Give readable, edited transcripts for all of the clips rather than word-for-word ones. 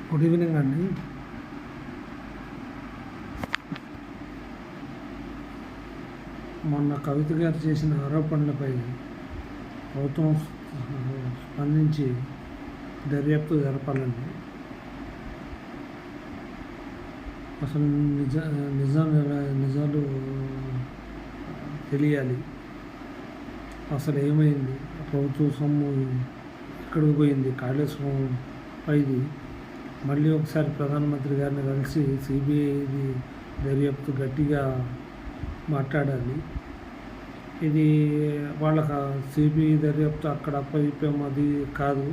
Good evening అండి. మొన్న కవిత గారు చేసిన ఆరోపణలపై ప్రభుత్వం స్పందించి దర్యాప్తు జరపాలండి. అసలు నిజాలు తెలియాలి. అసలు ఏమైంది, ప్రభుత్వ సొమ్ము ఎక్కడికి పోయింది, కాళేశ్వరం పైది మళ్ళీ ఒకసారి ప్రధానమంత్రి గారిని కలిసి సిబిఐది దర్యాప్తు గట్టిగా మాట్లాడాలి. ఇది వాళ్ళకి సిబిఐ దర్యాప్తు అక్కడ అప్పగిపోయాం అది కాదు.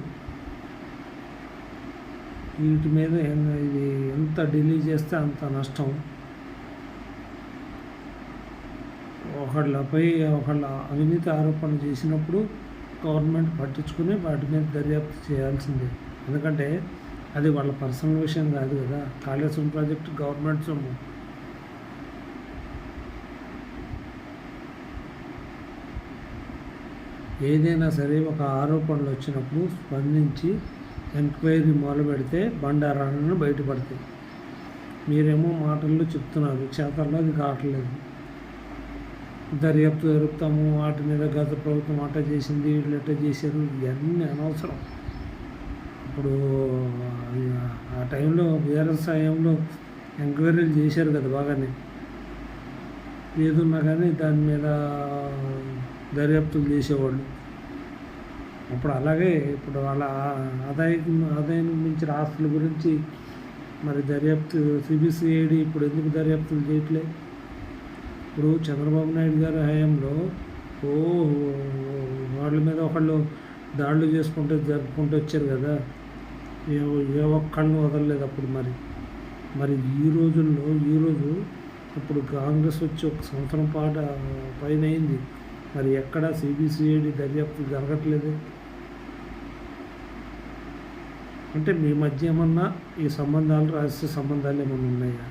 వీటి మీద ఇది ఎంత డిలే చేస్తే అంత నష్టం. ఒకళ్ళపై ఒకళ్ళ అవినీతి ఆరోపణ చేసినప్పుడు గవర్నమెంట్ పట్టించుకుని వాటి మీద దర్యాప్తు చేయాల్సిందే. ఎందుకంటే అది వాళ్ళ పర్సనల్ విషయం కాదు కదా. కాళేశ్వరం ప్రాజెక్టు గవర్నమెంట్ సొమ్ము. ఏదైనా సరే ఒక ఆరోపణలు వచ్చినప్పుడు స్పందించి ఎంక్వైరీ మొదలు పెడితే బండారాలను బయటపడతాయి. మీరేమో మాటల్లో చెప్తున్నారు, చేతల్లో అది కావట్లేదు. దర్యాప్తు జరుపుతాము, వాటి మీద గత ప్రభుత్వం అట్ట చేసింది, వీళ్ళు ఎట్ట చేశారు, ఇవన్నీ అనవసరం. ఇప్పుడు ఆ టైంలో బీఆర్ఎస్ హయాంలో ఎంక్వైరీలు చేశారు కదా బాగానే. ఏదున్నా కానీ దాని మీద దర్యాప్తులు చేసేవాళ్ళు. అప్పుడు అలాగే ఇప్పుడు వాళ్ళ ఆదాయం మించిన ఆస్తుల గురించి మరి దర్యాప్తు సిబిసిఐడి ఇప్పుడు ఎందుకు దర్యాప్తులు చేయట్లే? ఇప్పుడు చంద్రబాబు నాయుడు గారి హయాంలో వాళ్ళ మీద ఒకళ్ళు దాడులు జరుపుకుంటూ వచ్చారు కదా. ఏ ఒక్కళ్ళని వదలలేదు అప్పుడు. మరి ఈరోజు ఇప్పుడు కాంగ్రెస్ వచ్చి 1 సంవత్సరం పైన అయింది. మరి ఎక్కడ సిబిసిఐడి దర్యాప్తు జరగట్లేదు. అంటే మీ మధ్య ఏమన్నా ఈ సంబంధాలు రహస్య సంబంధాలు ఏమన్నా ఉన్నాయా?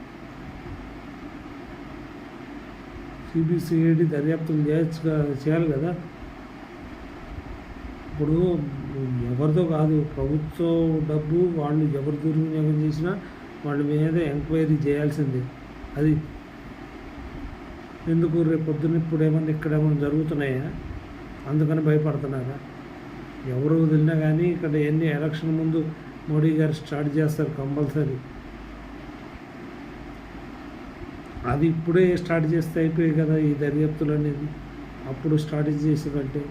సిబిసిఐడి దర్యాప్తులు చేయాలి కదా. ఇప్పుడు ఎవరితో కాదు, ప్రభుత్వ డబ్బు వాళ్ళు ఎవరు దుర్వినియోగం చేసినా వాళ్ళ మీద ఎంక్వైరీ చేయాల్సిందే. అది ఎందుకు రేపు పొద్దున్న ఇప్పుడు ఏమన్నా ఇక్కడ ఏమైనా జరుగుతున్నాయా? అందుకని భయపడుతున్నారా? ఎవరు వదిలినా కానీ ఇక్కడ ఎలక్షన్ ముందు మోడీ గారు స్టార్ట్ చేస్తారు కంపల్సరీ. అది ఇప్పుడే స్టార్ట్ చేస్తే అయిపోయాయి కదా ఈ దర్యాప్తులు అనేది. అప్పుడు స్టార్ట్ చేసేదంటే